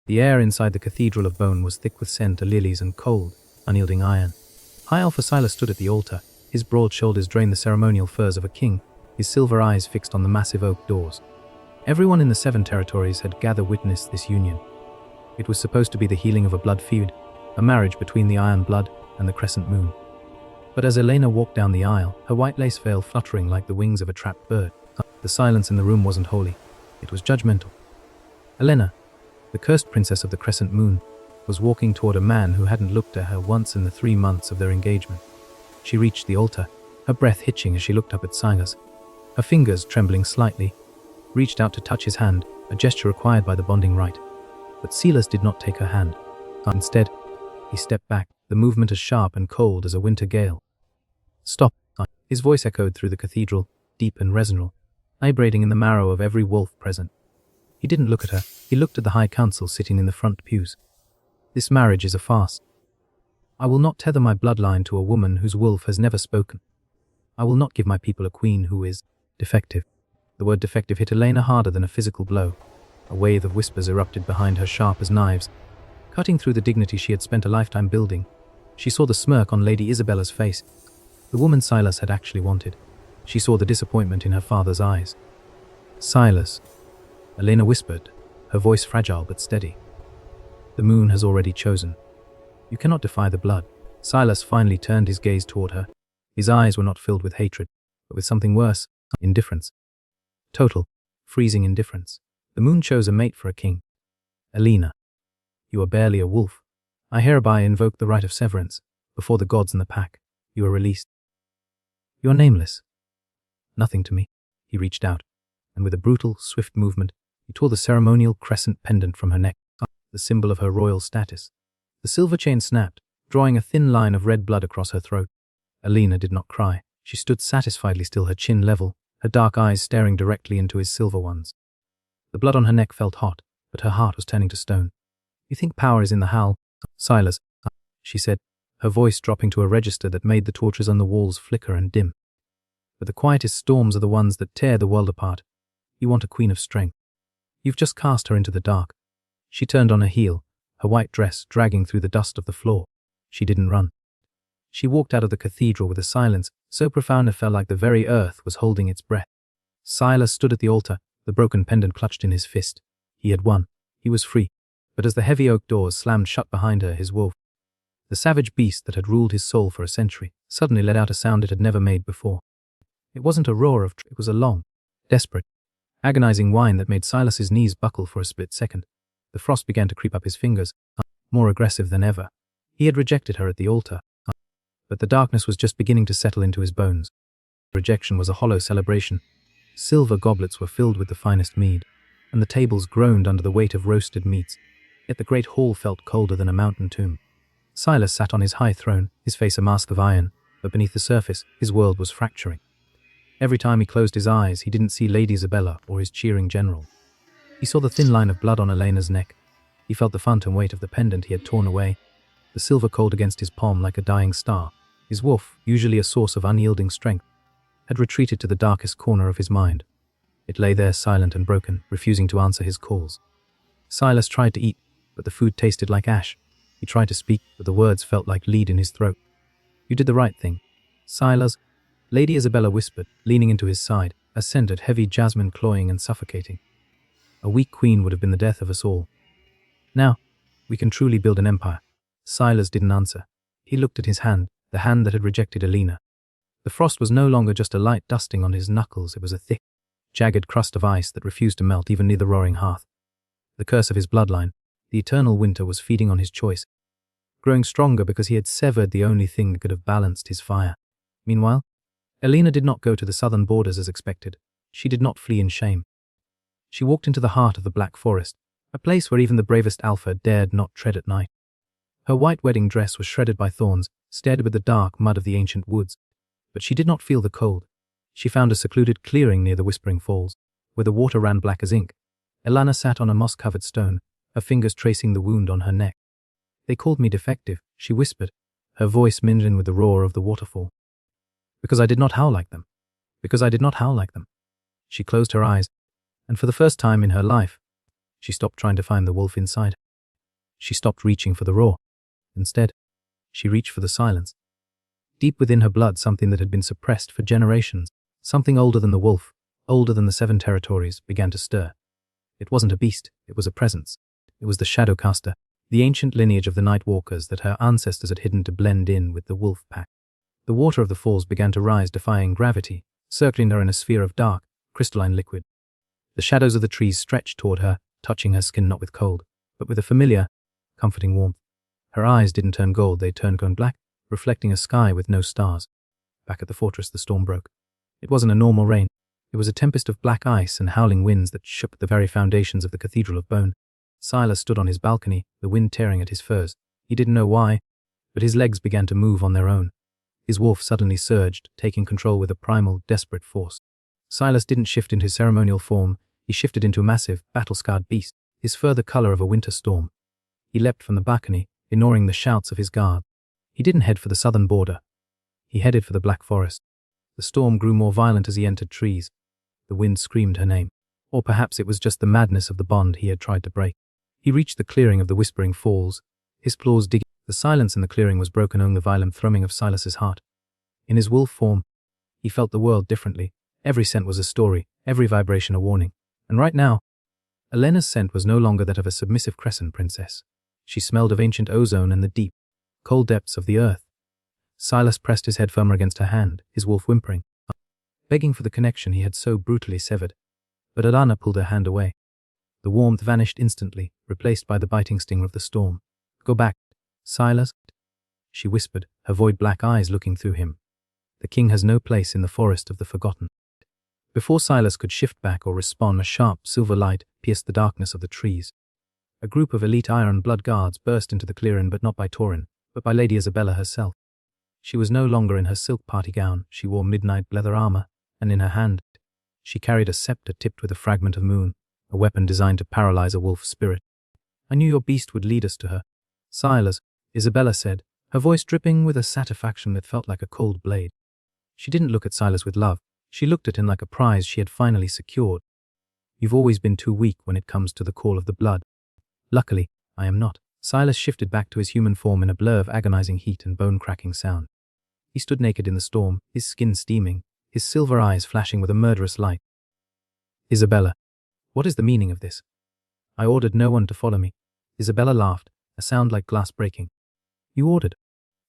The air inside the Cathedral of Bone was thick with scent of lilies and cold, unyielding iron. High Alpha Silas stood at the altar, his broad shoulders drained the ceremonial furs of a king, his silver eyes fixed on the massive oak doors. Everyone in the 7 territories had gathered witness this union. It was supposed to be the healing of a blood feud, a marriage between the Iron Blood and the Crescent Moon. But as Elena walked down the aisle, her white lace veil fluttering like the wings of a trapped bird, the silence in the room wasn't holy. It was judgmental. Elena, the cursed princess of the Crescent Moon, was walking toward a man who hadn't looked at her once in the 3 months of their engagement. She reached the altar, her breath hitching as she looked up at Silas. Her fingers, trembling slightly, reached out to touch his hand, a gesture required by the bonding rite. But Silas did not take her hand. Instead, he stepped back, the movement as sharp and cold as a winter gale. "Stop!" His voice echoed through the cathedral, deep and resonant, vibrating in the marrow of every wolf present. He didn't look at her, he looked at the High Council sitting in the front pews. "This marriage is a farce. I will not tether my bloodline to a woman whose wolf has never spoken. I will not give my people a queen who is defective." The word defective hit Elena harder than a physical blow. A wave of whispers erupted behind her, sharp as knives, cutting through the dignity she had spent a lifetime building. She saw the smirk on Lady Isabella's face. The woman Silas had actually wanted. She saw the disappointment in her father's eyes. "Silas," Elena whispered, her voice fragile but steady. "The moon has already chosen. You cannot defy the blood." Silas finally turned his gaze toward her. His eyes were not filled with hatred, but with something worse, indifference. Total, freezing indifference. "The moon chose a mate for a king. Elena, you are barely a wolf. I hereby invoke the right of severance. Before the gods and the pack, you are released. You are nameless. Nothing to me." He reached out, and with a brutal, swift movement, he tore the ceremonial crescent pendant from her neck, the symbol of her royal status. The silver chain snapped, drawing a thin line of red blood across her throat. Elena did not cry. She stood satisfiedly still, her chin level, her dark eyes staring directly into his silver ones. The blood on her neck felt hot, but her heart was turning to stone. "You think power is in the howl, Silas," she said, her voice dropping to a register that made the torches on the walls flicker and dim. "But the quietest storms are the ones that tear the world apart. You want a queen of strength. You've just cast her into the dark." She turned on her heel, her white dress dragging through the dust of the floor. She didn't run. She walked out of the cathedral with a silence so profound it felt like the very earth was holding its breath. Silas stood at the altar, the broken pendant clutched in his fist. He had won. He was free. But as the heavy oak doors slammed shut behind her, his wolf, the savage beast that had ruled his soul for a century, suddenly let out a sound it had never made before. It wasn't a roar it was a long, desperate, agonizing whine that made Silas's knees buckle for a split second. The frost began to creep up his fingers, more aggressive than ever. He had rejected her at the altar, but the darkness was just beginning to settle into his bones. Rejection was a hollow celebration. Silver goblets were filled with the finest mead, and the tables groaned under the weight of roasted meats. Yet the great hall felt colder than a mountain tomb. Silas sat on his high throne, his face a mask of iron, but beneath the surface, his world was fracturing. Every time he closed his eyes, he didn't see Lady Isabella or his cheering general. He saw the thin line of blood on Elena's neck. He felt the phantom weight of the pendant he had torn away, the silver cold against his palm like a dying star. His wolf, usually a source of unyielding strength, had retreated to the darkest corner of his mind. It lay there silent and broken, refusing to answer his calls. Silas tried to eat, but the food tasted like ash. He tried to speak, but the words felt like lead in his throat. "You did the right thing, Silas," Lady Isabella whispered, leaning into his side, a scented, heavy jasmine cloying and suffocating. "A weak queen would have been the death of us all. Now, we can truly build an empire." Silas didn't answer. He looked at his hand, the hand that had rejected Elena. The frost was no longer just a light dusting on his knuckles, it was a thick, jagged crust of ice that refused to melt even near the roaring hearth. The curse of his bloodline, the eternal winter, was feeding on his choice, growing stronger because he had severed the only thing that could have balanced his fire. Meanwhile, Elena did not go to the southern borders as expected. She did not flee in shame. She walked into the heart of the Black Forest, a place where even the bravest alpha dared not tread at night. Her white wedding dress was shredded by thorns, stared with the dark mud of the ancient woods. But she did not feel the cold. She found a secluded clearing near the Whispering Falls, where the water ran black as ink. Elena sat on a moss-covered stone, her fingers tracing the wound on her neck. "They called me defective," she whispered, her voice mingling with the roar of the waterfall. "Because I did not howl like them. Because I did not howl like them." She closed her eyes, and for the first time in her life, she stopped trying to find the wolf inside. She stopped reaching for the roar. Instead, she reached for the silence. Deep within her blood, something that had been suppressed for generations, something older than the wolf, older than the 7 territories, began to stir. It wasn't a beast, it was a presence. It was the Shadowcaster, the ancient lineage of the Night Walkers that her ancestors had hidden to blend in with the wolf pack. The water of the falls began to rise, defying gravity, circling her in a sphere of dark, crystalline liquid. The shadows of the trees stretched toward her, touching her skin not with cold, but with a familiar, comforting warmth. Her eyes didn't turn gold, they turned gone black, reflecting a sky with no stars. Back at the fortress, the storm broke. It wasn't a normal rain. It was a tempest of black ice and howling winds that shook the very foundations of the Cathedral of Bone. Silas stood on his balcony, the wind tearing at his furs. He didn't know why, but his legs began to move on their own. His wolf suddenly surged, taking control with a primal, desperate force. Silas didn't shift into his ceremonial form. He shifted into a massive, battle-scarred beast, his fur the color of a winter storm. He leapt from the balcony, ignoring the shouts of his guard. He didn't head for the southern border. He headed for the Black Forest. The storm grew more violent as he entered trees. The wind screamed her name. Or perhaps it was just the madness of the bond he had tried to break. He reached the clearing of the Whispering Falls, his claws digging. The silence in the clearing was broken only by the violent thrumming of Silas's heart. In his wolf form, he felt the world differently. Every scent was a story, every vibration a warning. And right now, Elena's scent was no longer that of a submissive crescent princess. She smelled of ancient ozone and the deep, cold depths of the earth. Silas pressed his head firmer against her hand, his wolf whimpering, begging for the connection he had so brutally severed. But Elena pulled her hand away. The warmth vanished instantly, replaced by the biting sting of the storm. "Go back, Silas," she whispered, her void black eyes looking through him. "The king has no place in the forest of the forgotten." Before Silas could shift back or respond, a sharp silver light pierced the darkness of the trees. A group of elite Iron Blood guards burst into the clearing, but not by Tauren, but by Lady Isabella herself. She was no longer in her silk party gown. She wore midnight leather armor, and in her hand, she carried a scepter tipped with a fragment of moon, a weapon designed to paralyze a wolf's spirit. "I knew your beast would lead us to her, Silas," Isabella said, her voice dripping with a satisfaction that felt like a cold blade. She didn't look at Silas with love. She looked at him like a prize she had finally secured. "You've always been too weak when it comes to the call of the blood. Luckily, I am not." Silas shifted back to his human form in a blur of agonizing heat and bone-cracking sound. He stood naked in the storm, his skin steaming, his silver eyes flashing with a murderous light. "Isabella, what is the meaning of this?" "I ordered no one to follow me." Isabella laughed, a sound like glass breaking. "You ordered?"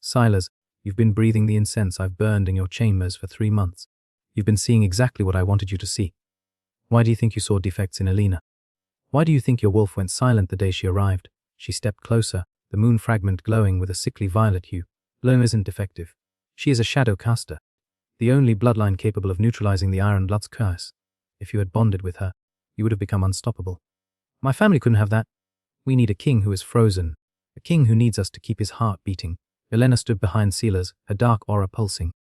"Silas, you've been breathing the incense I've burned in your chambers for 3 months. You've been seeing exactly what I wanted you to see. Why do you think you saw defects in Elena? Why do you think your wolf went silent the day she arrived?" She stepped closer, the moon fragment glowing with a sickly violet hue. "Elena isn't defective. She is a shadow caster, the only bloodline capable of neutralizing the Iron Blood's curse. If you had bonded with her, you would have become unstoppable. My family couldn't have that. We need a king who is frozen, a king who needs us to keep his heart beating." Elena stood behind Silas, her dark aura pulsing.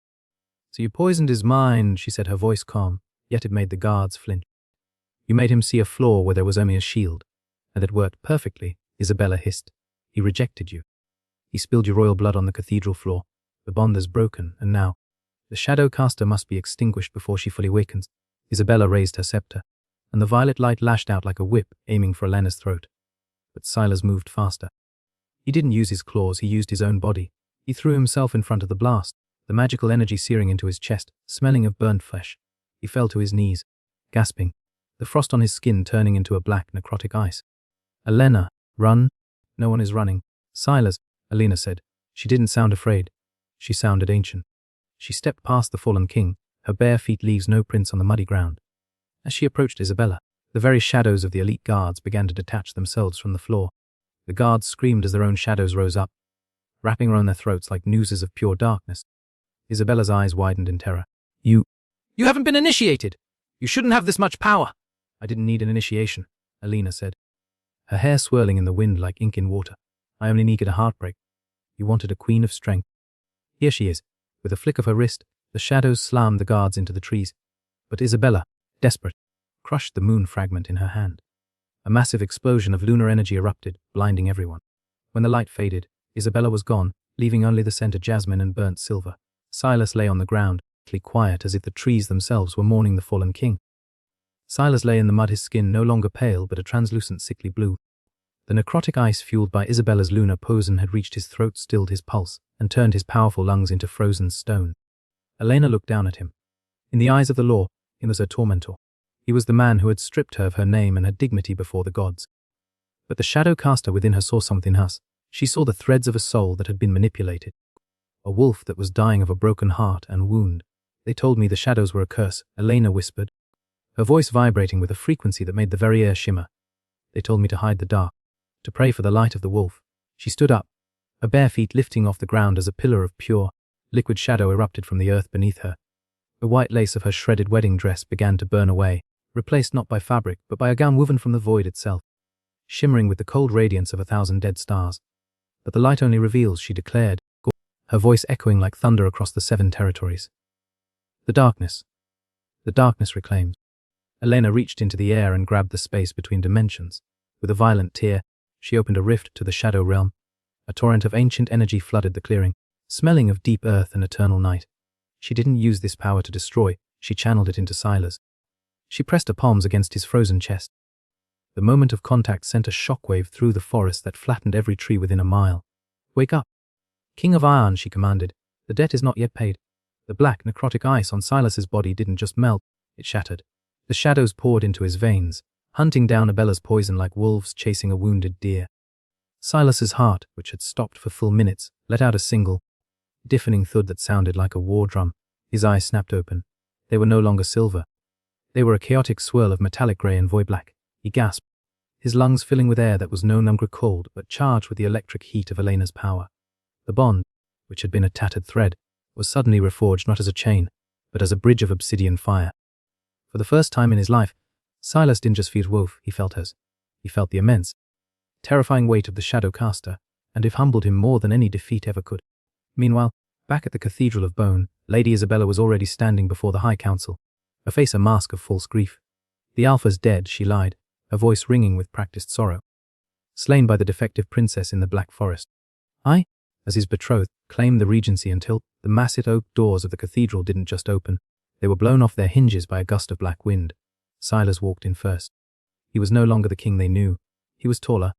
"So you poisoned his mind," she said, her voice calm, yet it made the guards flinch. "You made him see a flaw where there was only a shield, and it worked perfectly," Isabella hissed. "He rejected you. He spilled your royal blood on the cathedral floor. The bond is broken, and now, the shadow caster must be extinguished before she fully awakens." Isabella raised her scepter, and the violet light lashed out like a whip, aiming for Elena's throat. But Silas moved faster. He didn't use his claws, he used his own body. He threw himself in front of the blast, the magical energy searing into his chest, smelling of burnt flesh. He fell to his knees, gasping, the frost on his skin turning into a black, necrotic ice. "Elena, run." "No one is running." "Silas," Elena said. She didn't sound afraid. She sounded ancient. She stepped past the fallen king, her bare feet leaves no prints on the muddy ground. As she approached Isabella, the very shadows of the elite guards began to detach themselves from the floor. The guards screamed as their own shadows rose up, wrapping around their throats like nooses of pure darkness. Isabella's eyes widened in terror. You haven't been initiated! You shouldn't have this much power!" "I didn't need an initiation," Elena said, her hair swirling in the wind like ink in water. "I only needed a heartbreak. You wanted a queen of strength. Here she is." With a flick of her wrist, the shadows slammed the guards into the trees. But Isabella, desperate, crushed the moon fragment in her hand. A massive explosion of lunar energy erupted, blinding everyone. When the light faded, Isabella was gone, leaving only the scent of jasmine and burnt silver. Silas lay on the ground, quiet as if the trees themselves were mourning the fallen king. Silas lay in the mud, his skin no longer pale but a translucent sickly blue. The necrotic ice fueled by Isabella's lunar poison had reached his throat, stilled his pulse, and turned his powerful lungs into frozen stone. Elena looked down at him. In the eyes of the law, he was her tormentor. He was the man who had stripped her of her name and her dignity before the gods. But the shadow caster within her saw something else. She saw the threads of a soul that had been manipulated. A wolf that was dying of a broken heart and wound. They told me the shadows were a curse, Elena whispered, her voice vibrating with a frequency that made the very air shimmer. They told me to hide the dark, to pray for the light of the wolf. She stood up, her bare feet lifting off the ground as a pillar of pure, liquid shadow erupted from the earth beneath her. The white lace of her shredded wedding dress began to burn away, replaced not by fabric but by a gown woven from the void itself, shimmering with the cold radiance of 1,000 dead stars. But the light only reveals, she declared, her voice echoing like thunder across the 7 territories. The darkness reclaims. Elena reached into the air and grabbed the space between dimensions. With a violent tear, she opened a rift to the shadow realm. A torrent of ancient energy flooded the clearing, smelling of deep earth and eternal night. She didn't use this power to destroy, she channeled it into Silas. She pressed her palms against his frozen chest. The moment of contact sent a shockwave through the forest that flattened every tree within a mile. Wake up. King of Iron, she commanded. The debt is not yet paid. The black necrotic ice on Silas's body didn't just melt, it shattered. The shadows poured into his veins, hunting down Isabella's poison like wolves chasing a wounded deer. Silas's heart, which had stopped for full minutes, let out a single, deafening thud that sounded like a war drum. His eyes snapped open. They were no longer silver. They were a chaotic swirl of metallic grey and void black. He gasped, his lungs filling with air that was no longer cold but charged with the electric heat of Elena's power. The bond, which had been a tattered thread, was suddenly reforged not as a chain, but as a bridge of obsidian fire. For the first time in his life, Silas didn't just feel wolf, he felt hers. He felt the immense, terrifying weight of the shadow caster, and it humbled him more than any defeat ever could. Meanwhile, back at the Cathedral of Bone, Lady Isabella was already standing before the High Council, her face a mask of false grief. The Alpha's dead, she lied, her voice ringing with practiced sorrow. Slain by the defective princess in the Black Forest. I, as his betrothed, claimed the regency until the massive oak doors of the cathedral didn't just open. They were blown off their hinges by a gust of black wind. Silas walked in first. He was no longer the king they knew. He was taller,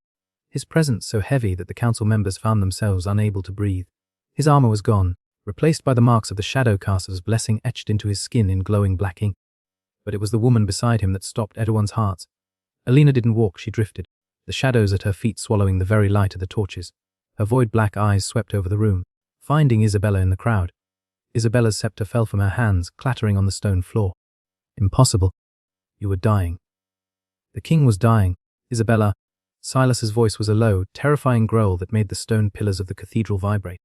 his presence so heavy that the council members found themselves unable to breathe. His armor was gone, replaced by the marks of the shadow caster's blessing etched into his skin in glowing black ink. But it was the woman beside him that stopped everyone's hearts. Elena didn't walk, she drifted, the shadows at her feet swallowing the very light of the torches. Her void black eyes swept over the room, finding Isabella in the crowd. Isabella's scepter fell from her hands, clattering on the stone floor. Impossible. You were dying. The king was dying. Isabella. Silas's voice was a low, terrifying growl that made the stone pillars of the cathedral vibrate.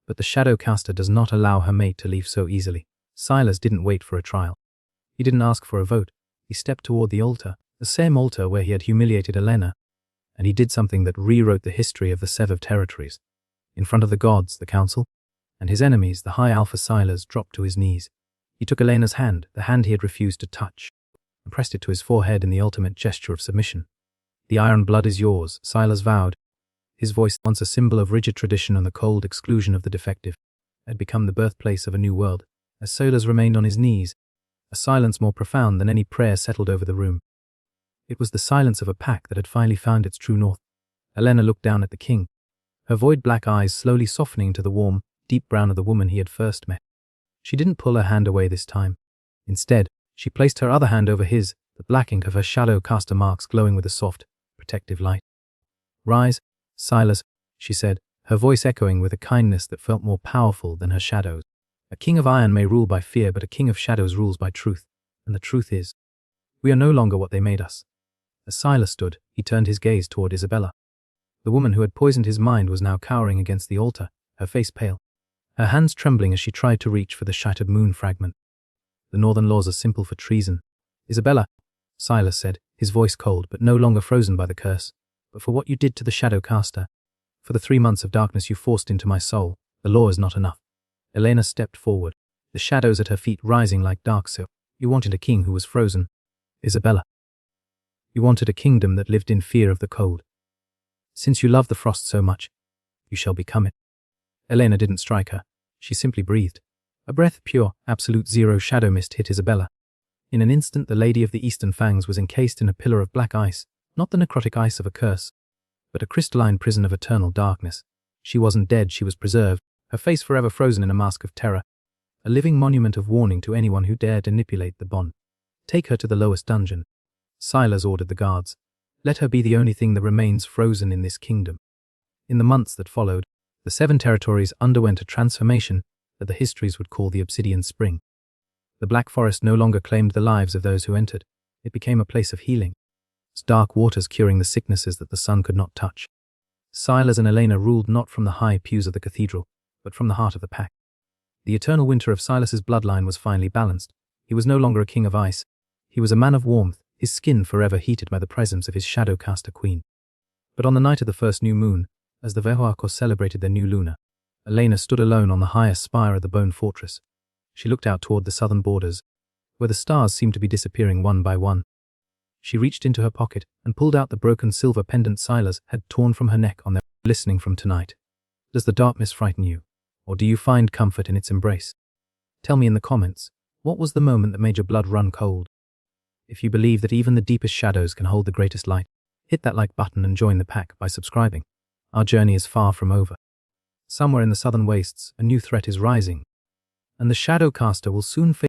But the shadow caster does not allow her mate to leave so easily. Silas didn't wait for a trial. He didn't ask for a vote. He stepped toward the altar, the same altar where he had humiliated Elena. And he did something that rewrote the history of the 7 territories. In front of the gods, the council, and his enemies, the High Alpha Silas, dropped to his knees. He took Elena's hand, the hand he had refused to touch, and pressed it to his forehead in the ultimate gesture of submission. The iron blood is yours, Silas vowed. His voice, once a symbol of rigid tradition and the cold exclusion of the defective, had become the birthplace of a new world. As Silas remained on his knees, a silence more profound than any prayer settled over the room. It was the silence of a pack that had finally found its true north. Elena looked down at the king, her void black eyes slowly softening to the warm, deep brown of the woman he had first met. She didn't pull her hand away this time. Instead, she placed her other hand over his, the black ink of her shadow caster marks glowing with a soft, protective light. Rise, Silas, she said, her voice echoing with a kindness that felt more powerful than her shadows. A king of iron may rule by fear, but a king of shadows rules by truth. And the truth is, we are no longer what they made us. As Silas stood, he turned his gaze toward Isabella. The woman who had poisoned his mind was now cowering against the altar, her face pale, her hands trembling as she tried to reach for the shattered moon fragment. The northern laws are simple for treason. Isabella, Silas said, his voice cold but no longer frozen by the curse. But for what you did to the shadow caster, for the 3 months of darkness you forced into my soul, the law is not enough. Elena stepped forward, the shadows at her feet rising like dark silk. You wanted a king who was frozen. Isabella. You wanted a kingdom that lived in fear of the cold. Since you love the frost so much, you shall become it. Elena didn't strike her. She simply breathed. A breath of pure, absolute zero shadow mist hit Isabella. In an instant, the Lady of the Eastern Fangs was encased in a pillar of black ice, not the necrotic ice of a curse, but a crystalline prison of eternal darkness. She wasn't dead, she was preserved, her face forever frozen in a mask of terror, a living monument of warning to anyone who dared manipulate the bond. Take her to the lowest dungeon. Silas ordered the guards. Let her be the only thing that remains frozen in this kingdom. In the months that followed, the 7 territories underwent a transformation that the histories would call the Obsidian Spring. The Black Forest no longer claimed the lives of those who entered. It became a place of healing, its dark waters curing the sicknesses that the sun could not touch. Silas and Elena ruled not from the high pews of the cathedral, but from the heart of the pack. The eternal winter of Silas's bloodline was finally balanced. He was no longer a king of ice. He was a man of warmth, his skin forever heated by the presence of his shadow-caster queen. But on the night of the first new moon, as the Werewolf celebrated their new luna, Elena stood alone on the highest spire of the Bone Fortress. She looked out toward the southern borders, where the stars seemed to be disappearing one by one. She reached into her pocket and pulled out the broken silver pendant Silas had torn from her neck on their listening from tonight. Does the darkness frighten you, or do you find comfort in its embrace? Tell me in the comments, what was the moment that made your blood run cold? If you believe that even the deepest shadows can hold the greatest light, hit that like button and join the pack by subscribing. Our journey is far from over. Somewhere in the southern wastes, a new threat is rising, and the shadow caster will soon face